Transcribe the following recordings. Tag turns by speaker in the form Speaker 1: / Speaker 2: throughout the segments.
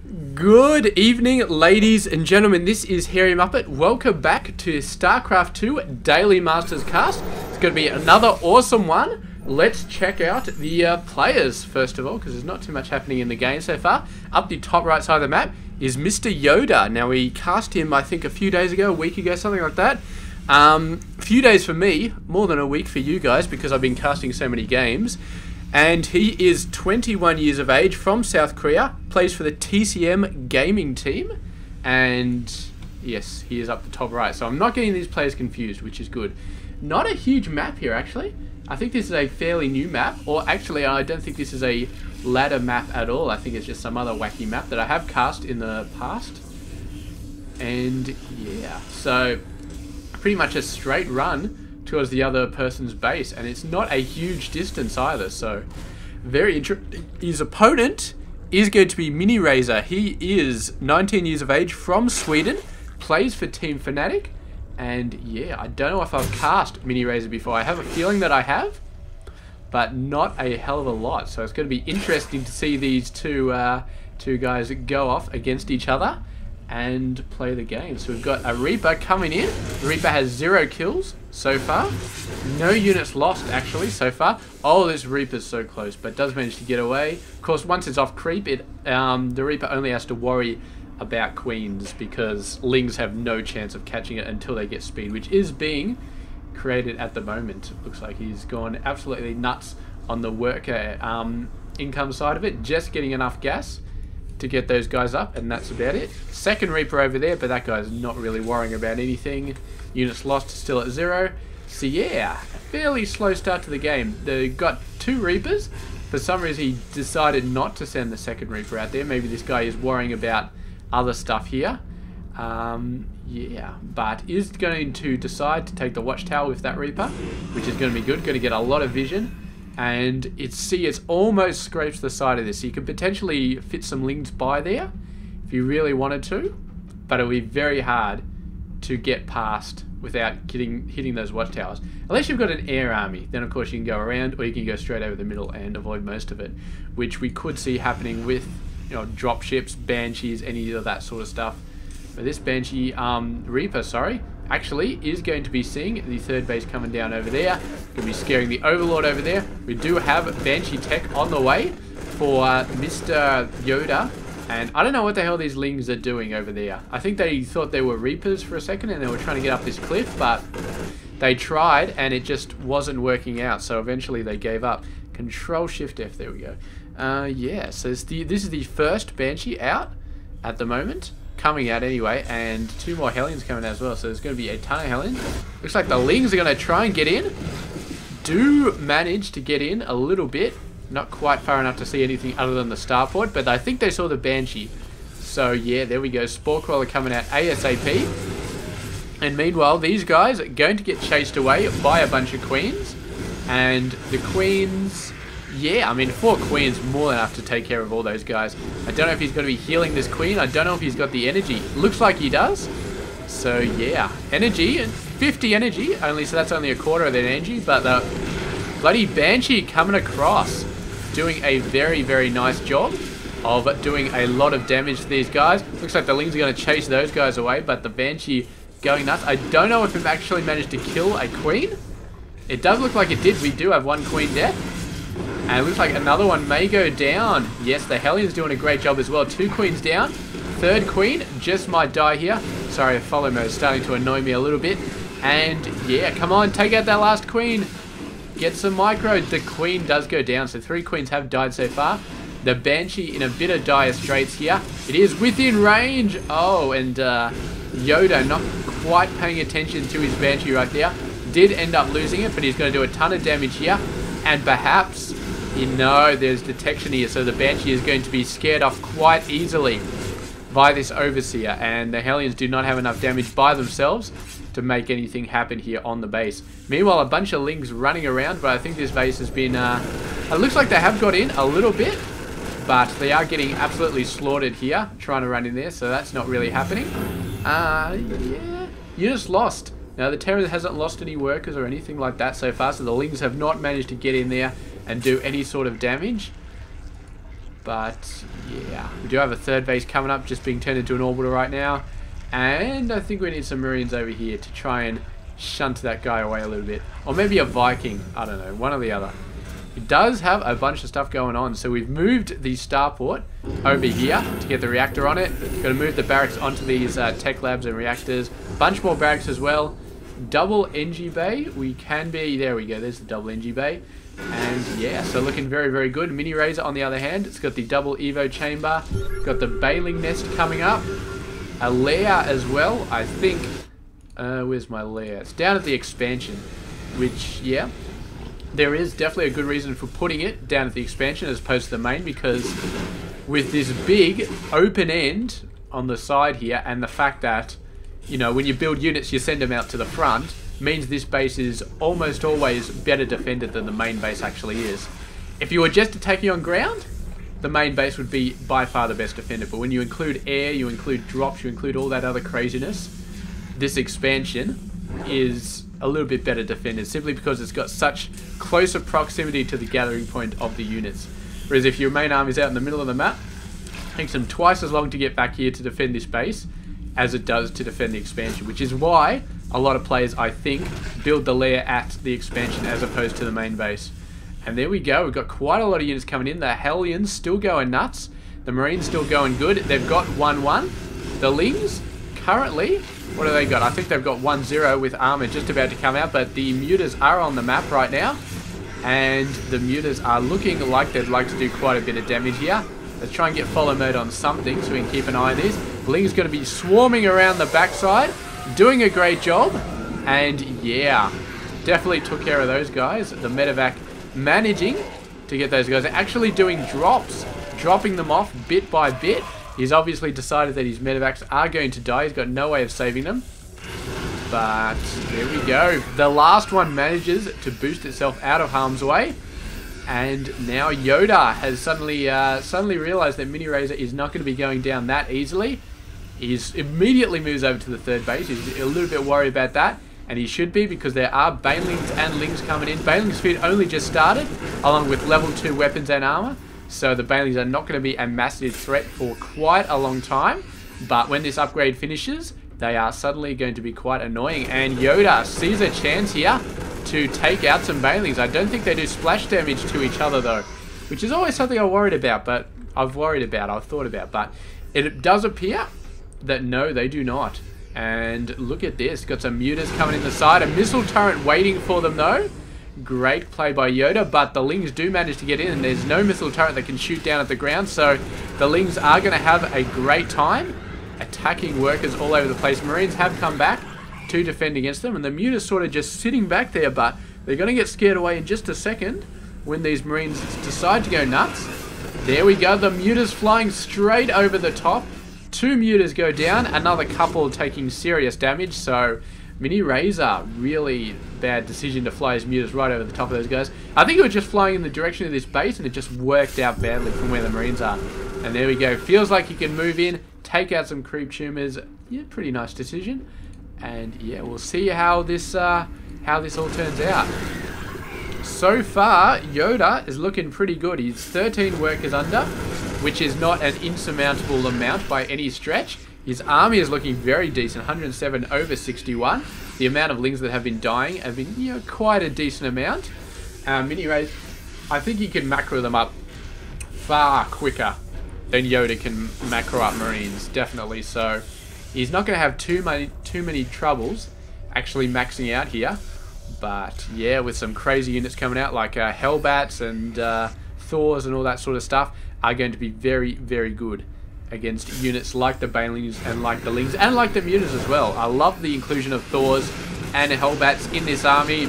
Speaker 1: Good evening, ladies and gentlemen. This is Harry Muppet. Welcome back to Starcraft 2 Daily Masters Cast. It's going to be another awesome one. Let's check out the players first of all, because there's not too much happening in the game so far. Up the top right side of the map is Mr. YoDa. Now, we cast him, I think, a few days ago, a week ago, something like that. A few days for me, more than a week for you guys, because I've been casting so many games. And he is 21 years of age, from South Korea, plays for the TCM gaming team, and yes, he is up the top right. So I'm not getting these players confused, which is good. Not a huge map here, actually. I think this is a fairly new map, or actually I don't think this is a ladder map at all. I think it's just some other wacky map that I have cast in the past. And yeah, so pretty much a straight run towards the other person's base, and it's not a huge distance either, so very interesting. His opponent is going to be Miniraser. He is 19 years of age, from Sweden, plays for Team Fnatic, and yeah, I don't know if I've cast Miniraser before. I have a feeling that I have, but not a hell of a lot, so it's going to be interesting to see these two guys go off against each other and play the game. So we've got a Reaper coming in. The Reaper has 0 kills so far. No units lost, actually, so far. Oh, this Reaper's so close, but does manage to get away. Of course, once it's off creep, the Reaper only has to worry about queens, because Lings have no chance of catching it until they get speed, which is being created at the moment. It looks like he's gone absolutely nuts on the worker income side of it, just getting enough gas to get those guys up, and that's about it. Second Reaper over there, but that guy's not really worrying about anything. Units lost still at 0. So yeah, fairly slow start to the game. They got 2 Reapers. For some reason he decided not to send the second Reaper out there. Maybe this guy is worrying about other stuff here. Yeah, but is going to decide to take the Watchtower with that Reaper, which is going to be good. Going to get a lot of vision. And it's almost scrapes the side of this. So you could potentially fit some Lings by there if you really wanted to, but it'll be very hard to get past without hitting those watchtowers. Unless you've got an air army, then of course you can go around, or you can go straight over the middle and avoid most of it, which we could see happening with, you know, dropships, banshees, any of that sort of stuff. But this Banshee Reaper, sorry, actually is going to be seeing the third base coming down over there. Going to be scaring the Overlord over there. We do have Banshee tech on the way for Mr. YoDa. And I don't know what the hell these Lings are doing over there. I think they thought they were Reapers for a second, and they were trying to get up this cliff, but they tried and it just wasn't working out. So eventually they gave up. Control Shift F, there we go. Yeah, so this is the first Banshee out at the moment. Coming out anyway, and 2 more Hellions coming out as well, so there's going to be a ton of Hellions. Looks like the Lings are going to try and get in. Do manage to get in a little bit. Not quite far enough to see anything other than the starport, but I think they saw the Banshee. So yeah, there we go. Spore Crawler coming out ASAP. And meanwhile, these guys are going to get chased away by a bunch of Queens. And the Queens, yeah, I mean, 4 Queens more than enough to take care of all those guys. I don't know if he's going to be healing this Queen. I don't know if he's got the energy. Looks like he does. So yeah, energy, and 50 energy only, so that's only a quarter of their energy. But the bloody Banshee coming across, doing a very, very nice job of doing a lot of damage to these guys. Looks like the Lings are going to chase those guys away, but the Banshee going nuts. I don't know if it actually managed to kill a Queen. It does look like it did. We do have 1 Queen death. And it looks like another one may go down. Yes, the Hellion's doing a great job as well. 2 Queens down. 3rd Queen just might die here. Sorry, follow mode is starting to annoy me a little bit. And yeah, come on, take out that last Queen. Get some micro. The Queen does go down, so 3 Queens have died so far. The Banshee in a bit of dire straits here. It is within range. Oh, and YoDa not quite paying attention to his Banshee right there. Did end up losing it, but he's going to do a ton of damage here. And perhaps, you know, there's detection here, so the Banshee is going to be scared off quite easily by this Overseer. And the Hellions do not have enough damage by themselves to make anything happen here on the base. Meanwhile, a bunch of Lings running around, but I think this base has been, it looks like they have got in a little bit, but they are getting absolutely slaughtered here, trying to run in there, so that's not really happening. Yeah, units lost. Now, the Terror hasn't lost any workers or anything like that so far, so the Lings have not managed to get in there and do any sort of damage. But yeah, we do have a third base coming up, just being turned into an orbital right now. And I think we need some Marines over here to try and shunt that guy away a little bit. Or maybe a Viking, I don't know, one or the other. It does have a bunch of stuff going on, so we've moved the starport over here to get the reactor on it. Got to move the barracks onto these tech labs and reactors. Bunch more barracks as well. Double NG bay, we can be, there we go, there's the double NG bay. And yeah, so looking very, very good. Miniraser on the other hand, it's got the double Evo chamber, got the Baling nest coming up, a lair as well, I think. Where's my lair? It's down at the expansion, which, yeah, there is definitely a good reason for putting it down at the expansion as opposed to the main, because with this big open end on the side here, and the fact that, you know, when you build units, you send them out to the front, means this base is almost always better defended than the main base actually is. If you were just attacking on ground, the main base would be by far the best defended. But when you include air, you include drops, you include all that other craziness, this expansion is a little bit better defended, simply because it's got such closer proximity to the gathering point of the units. Whereas if your main army is out in the middle of the map, it takes them twice as long to get back here to defend this base as it does to defend the expansion, which is why a lot of players, I think, build the lair at the expansion as opposed to the main base. And there we go, we've got quite a lot of units coming in. The Hellions still going nuts, the Marines still going good. They've got 1-1. The Lings currently, what have they got? I think they've got 1-0 with armor just about to come out, but the Mutas are on the map right now, and the Mutas are looking like they'd like to do quite a bit of damage here. Let's try and get follow mode on something so we can keep an eye on this. Ling's going to be swarming around the backside, doing a great job, and yeah, definitely took care of those guys. The medevac managing to get those guys, actually doing drops, dropping them off bit by bit. He's obviously decided that his medevacs are going to die. He's got no way of saving them. But there we go. The last one manages to boost itself out of harm's way. And now YoDa has suddenly realized that Miniraser is not going to be going down that easily. He immediately moves over to the third base. He's a little bit worried about that. And he should be, because there are Banelings and Lings coming in. Banelings feed only just started, along with level 2 weapons and armor. So the Banelings are not going to be a massive threat for quite a long time. But when this upgrade finishes, they are suddenly going to be quite annoying. And YoDa sees a chance here to take out some Banelings. I don't think they do splash damage to each other though, which is always something I've thought about. But it does appear that no, they do not. And look at this, got some Mutas coming in the side, a missile turret waiting for them though. Great play by YoDa, but the Lings do manage to get in, and there's no missile turret that can shoot down at the ground, so the Lings are going to have a great time attacking workers all over the place. Marines have come back to defend against them, and the Mutas sort of just sitting back there, but they're going to get scared away in just a second when these Marines decide to go nuts. There we go, the Mutas flying straight over the top. 2 Mutas go down, another couple taking serious damage, so Miniraser, really bad decision to fly his Mutas right over the top of those guys. I think it was just flying in the direction of this base, and it just worked out badly from where the Marines are. And there we go, feels like you can move in, take out some creep tumors. Yeah, pretty nice decision. And yeah, we'll see how this all turns out. So far, YoDa is looking pretty good. He's 13 workers under, which is not an insurmountable amount by any stretch. His army is looking very decent, 107 over 61. The amount of Lings that have been dying have been, you know, quite a decent amount. Miniraser, I think he can macro them up far quicker than YoDa can macro up Marines, definitely. So he's not going to have too many troubles actually maxing out here. But yeah, with some crazy units coming out like Hellbats and Thors and all that sort of stuff are going to be very, very good against units like the Banelings and like the Lings and like the Mutas as well. I love the inclusion of Thors and Hellbats in this army.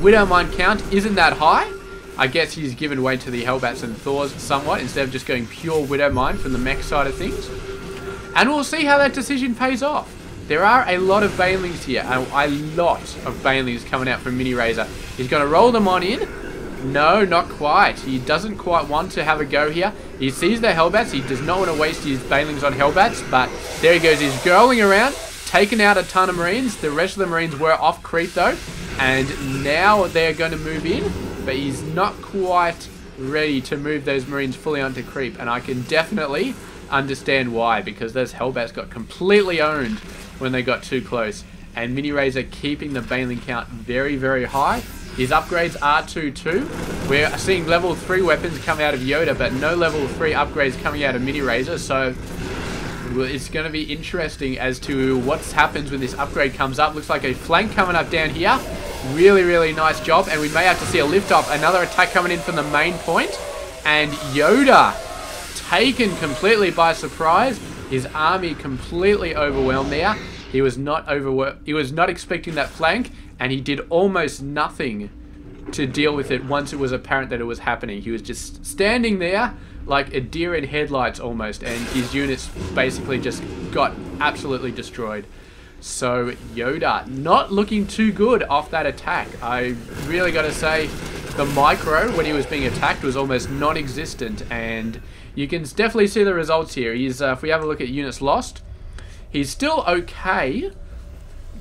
Speaker 1: Widowmine count isn't that high. I guess he's given way to the Hellbats and Thors somewhat instead of just going pure Widowmine from the mech side of things. And we'll see how that decision pays off. There are a lot of Banelings here, a lot of Banelings coming out from Miniraser. He's going to roll them on in. No, not quite. He doesn't quite want to have a go here. He sees the Hellbats. He does not want to waste his Banelings on Hellbats, but there he goes. He's girling around, taking out a ton of Marines. The rest of the Marines were off creep though, and now they're going to move in, but he's not quite ready to move those Marines fully onto creep, and I can definitely understand why, because those Hellbats got completely owned when they got too close. And Miniraser keeping the Baneling count very, very high. His upgrades are 2-2. We're seeing level 3 weapons come out of YoDa, but no level 3 upgrades coming out of Miniraser, so it's going to be interesting as to what happens when this upgrade comes up. Looks like a flank coming up down here. Really, really nice job, and we may have to see a lift off. Another attack coming in from the main point, and YoDa taken completely by surprise. His army completely overwhelmed there. He was not expecting that flank, and he did almost nothing to deal with it once it was apparent that it was happening. He was just standing there like a deer in headlights almost, and his units basically just got absolutely destroyed. So YoDa not looking too good off that attack. I really got to say the micro when he was being attacked was almost non-existent, and you can definitely see the results here. He's if we have a look at units lost, he's still okay,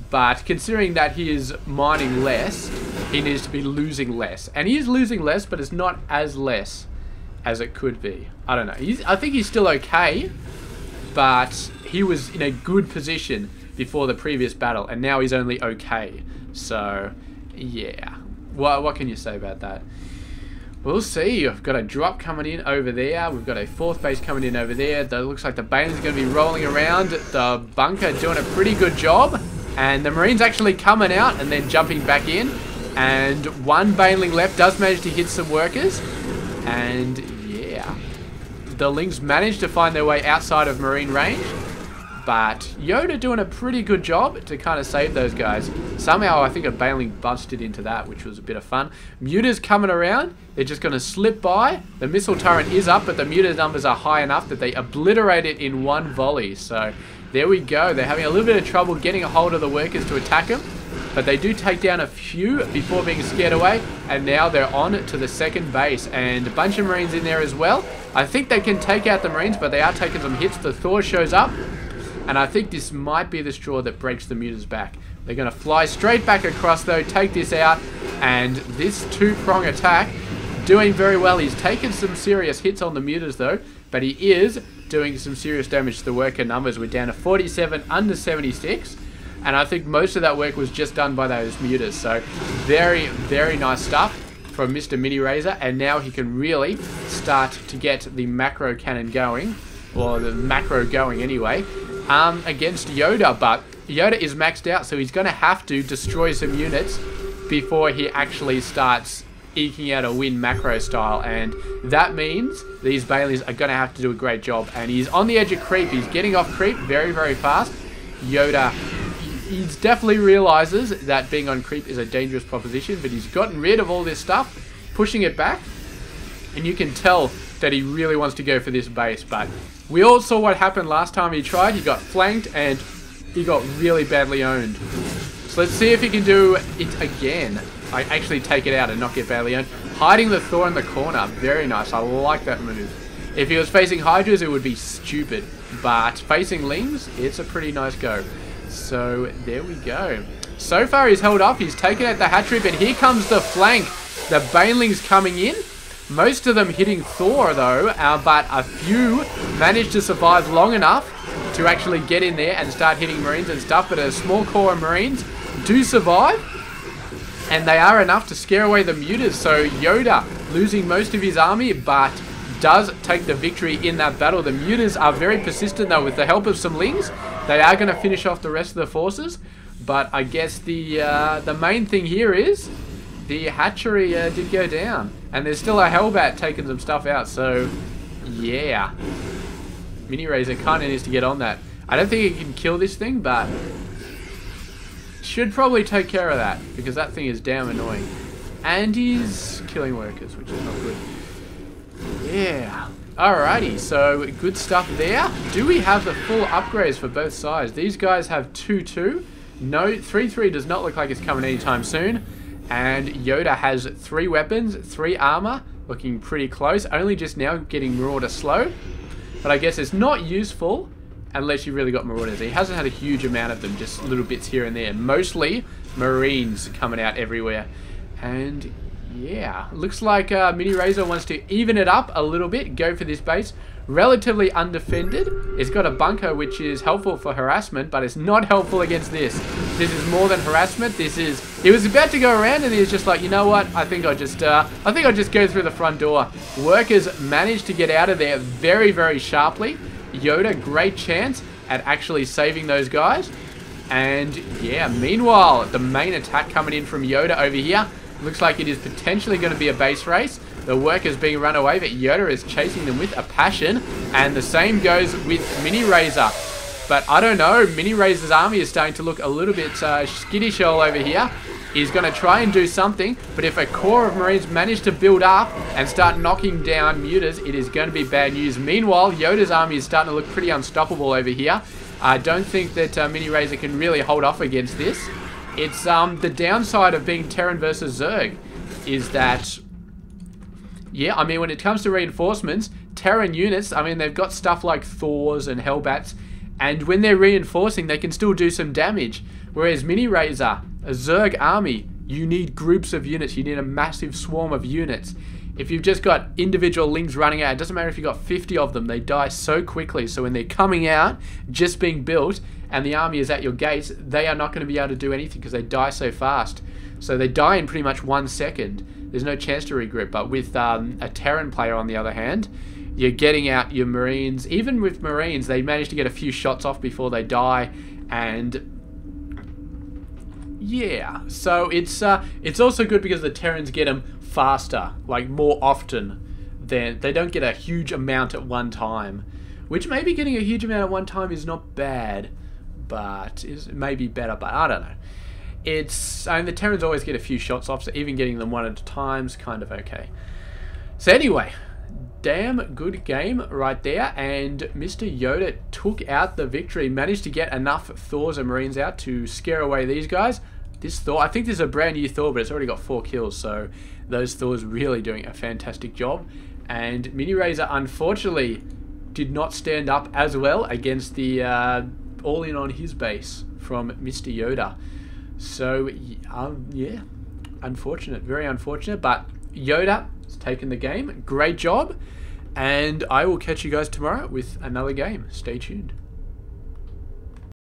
Speaker 1: but considering that he is mining less, he needs to be losing less. And he is losing less, but it's not as less as it could be. I don't know. I think he's still okay, but he was in a good position before the previous battle, and now he's only okay. So, yeah. What can you say about that? We'll see. We've got a drop coming in over there. We've got a 4th base coming in over there. That looks like the Baneling's going to be rolling around. The bunker doing a pretty good job. And the Marines actually coming out and then jumping back in. And one Baneling left does manage to hit some workers. And yeah, the Lings managed to find their way outside of Marine range. But YoDa doing a pretty good job to kind of save those guys. Somehow I think a Baneling busted into that, which was a bit of fun. Muters coming around. They're just going to slip by. The missile turret is up, but the muter numbers are high enough that they obliterate it in one volley. So there we go. They're having a little bit of trouble getting a hold of the workers to attack them. But they do take down a few before being scared away. And now they're on to the 2nd base. And a bunch of Marines in there as well. I think they can take out the Marines, but they are taking some hits. The Thor shows up. And I think this might be the straw that breaks the muters back. They're going to fly straight back across though, take this out. And this 2-prong attack doing very well. He's taken some serious hits on the muters though. But he is doing some serious damage to the worker numbers. We're down to 47 under 76. And I think most of that work was just done by those muters. So very, very nice stuff from Mr. Miniraser. And now he can really start to get the macro cannon going. Or the macro going anyway. Against YoDa, but YoDa is maxed out, so he's going to have to destroy some units before he actually starts eking out a win macro style, and that means these Banelings are going to have to do a great job. And he's on the edge of creep. He's getting off creep very, very fast. YoDa, he definitely realizes that being on creep is a dangerous proposition, but he's gotten rid of all this stuff, pushing it back, and you can tell that he really wants to go for this base. But we all saw what happened last time he tried. He got flanked and he got really badly owned. So let's see if he can do it again. I actually take it out and not get badly owned. Hiding the Thor in the corner. Very nice. I like that move. If he was facing Hydras, it would be stupid. But facing Lings, it's a pretty nice go. So there we go. So far he's held up. He's taken out the hatchery, but here comes the flank. The Banelings coming in. Most of them hitting Thor though, but a few managed to survive long enough to actually get in there and start hitting Marines and stuff. But a small core of Marines do survive, and they are enough to scare away the muters. So YoDa losing most of his army, but does take the victory in that battle. The muters are very persistent though. With the help of some Lings, they are going to finish off the rest of the forces. But I guess the main thing here is the hatchery did go down. And there's still a Hellbat taking some stuff out, so yeah. Miniraser kind of needs to get on that. I don't think he can kill this thing, but should probably take care of that, because that thing is damn annoying. And he's killing workers, which is not good. Yeah. Alrighty, so good stuff there. Do we have the full upgrades for both sides? These guys have 2-2. No, 3-3 does not look like it's coming anytime soon. And YoDa has 3 weapons, 3 armor, looking pretty close. Only just now getting Marauder slow. But I guess it's not useful unless you really got Marauders. He hasn't had a huge amount of them, just little bits here and there. Mostly Marines coming out everywhere. And Yeah, looks like Miniraser wants to even it up a little bit, go for this base. Relatively undefended. It's got a bunker which is helpful for harassment, but it's not helpful against this. This is more than harassment. This is... He was about to go around and he was just like, you know what? I think I'll just go through the front door. Workers managed to get out of there very, very sharply. YoDa, great chance at actually saving those guys. And yeah, meanwhile, the main attack coming in from YoDa over here. Looks like it is potentially going to be a base race. The workers being run away, but YoDa is chasing them with a passion. And the same goes with Miniraser. But I don't know, Miniraser's army is starting to look a little bit skittish all over here. He's going to try and do something, but if a core of Marines manage to build up and start knocking down mutas, it is going to be bad news. Meanwhile, YoDa's army is starting to look pretty unstoppable over here. I don't think that Miniraser can really hold off against this. It's the downside of being Terran versus Zerg is that, yeah, I mean, when it comes to reinforcements, Terran units, I mean, they've got stuff like Thors and Hellbats, and when they're reinforcing, they can still do some damage. Whereas Miniraser, a Zerg army, you need groups of units. You need a massive swarm of units. If you've just got individual lings running out, it doesn't matter if you've got 50 of them, they die so quickly. So when they're coming out, just being built, and the army is at your gates, they are not going to be able to do anything because they die so fast. So they die in pretty much 1 second. There's no chance to regroup. But with a Terran player, on the other hand, you're getting out your Marines. Even with Marines, they manage to get a few shots off before they die. And yeah, so it's also good because the Terrans get them faster, like more often. Than they don't get a huge amount at one time. Which maybe getting a huge amount at one time is not bad, but is maybe better, but I don't know. I mean, the Terrans always get a few shots off, so even getting them one at a time is kind of okay. So anyway, damn good game right there, and Mr. YoDa took out the victory, managed to get enough Thors and Marines out to scare away these guys. This Thor, I think this is a brand new Thor, but it's already got 4 kills, so those Thors really doing a fantastic job. And Miniraser, unfortunately, did not stand up as well against the all-in on his base from Mr. YoDa. So, yeah, unfortunate, very unfortunate, but YoDa has taken the game. Great job, and I will catch you guys tomorrow with another game. Stay tuned.